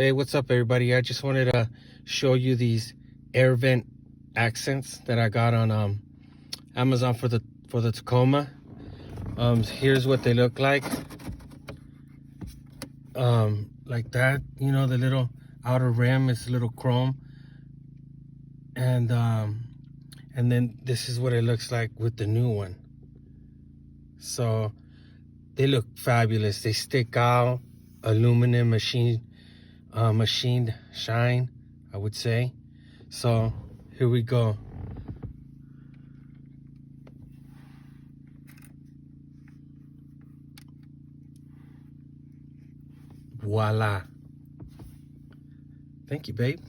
Hey, what's up, everybody? I just wanted to show you these air vent accents that I got on Amazon for the Tacoma. Here's what they look like. Like that, you know, the little outer rim is a little chrome, and then this is what it looks like with the new one. So they look fabulous. They stick out, aluminum machined shine, I would say. So here we go. Voila. Thank you, babe.